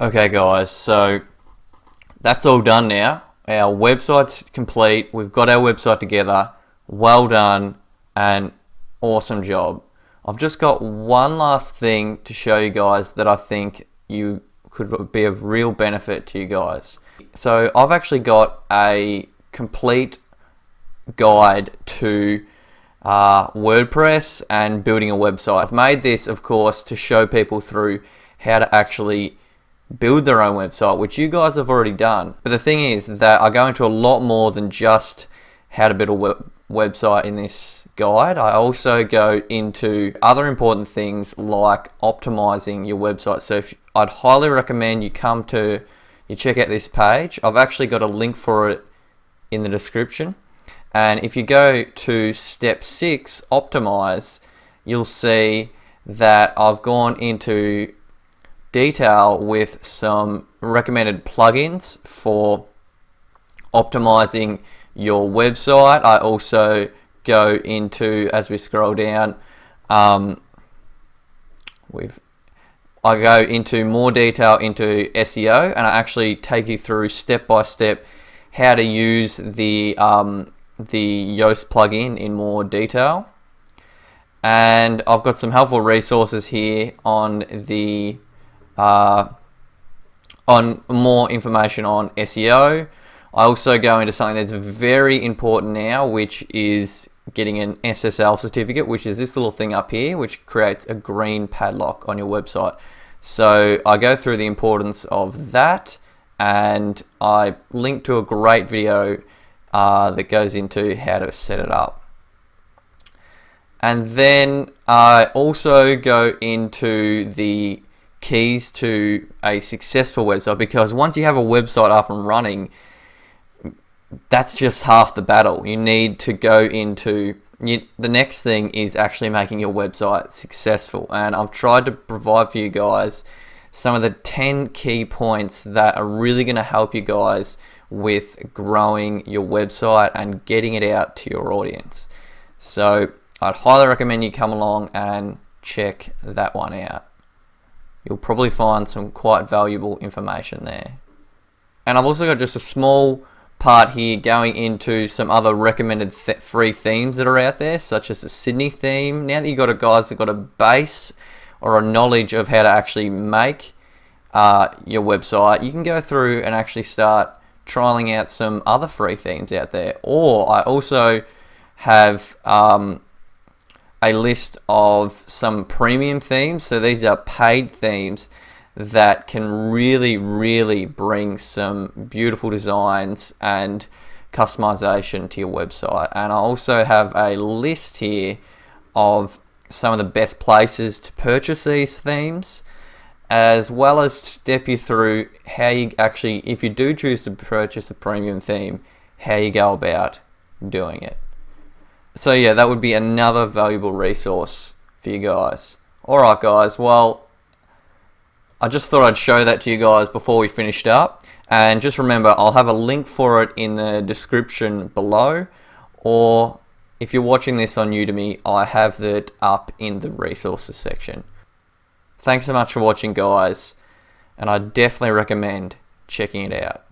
Okay guys, so that's all done now. Our website's complete. We've got our website together. Well done and awesome job. I've just got one last thing to show you guys that I think you could be of real benefit to you guys. So I've actually got a complete guide to WordPress and building a website. I've made this, of course, to show people through how to actually build their own website, which you guys have already done. But the thing is that I go into a lot more than just how to build a website in this guide. I also go into other important things like optimizing your website. So I'd highly recommend you check out this page. I've actually got a link for it in the description. And if you go to step 6, optimize, you'll see that I've gone into detail with some recommended plugins for optimizing your website. I also go into, as we scroll down, I go into more detail into SEO, and I actually take you through step by step how to use the Yoast plugin in more detail. And I've got some helpful resources here on more information on SEO. I also go into something that's very important now, which is getting an SSL certificate, which is this little thing up here, which creates a green padlock on your website. So I go through the importance of that, and I link to a great video that goes into how to set it up. And then I also go into the keys to a successful website, because once you have a website up and running, that's just half the battle. You need to go into the next thing is actually making your website successful, and I've tried to provide for you guys some of the 10 key points that are really going to help you guys with growing your website and getting it out to your audience. So I'd highly recommend you come along and check that one out. You'll probably find some quite valuable information there. And I've also got just a small part here going into some other recommended free themes that are out there, such as the Sydney theme. Now that you've got guys that got a base or a knowledge of how to actually make your website, you can go through and actually start trialing out some other free themes out there. Or I also have a list of some premium themes. So these are paid themes that can really bring some beautiful designs and customization to your website. And I also have a list here of some of the best places to purchase these themes, as well as step you through how you actually, if you do choose to purchase a premium theme, how you go about doing it. So yeah, that would be another valuable resource for you guys. Alright guys, well, I just thought I'd show that to you guys before we finished up. And just remember, I'll have a link for it in the description below, or if you're watching this on Udemy, I have that up in the resources section. Thanks so much for watching guys, and I definitely recommend checking it out.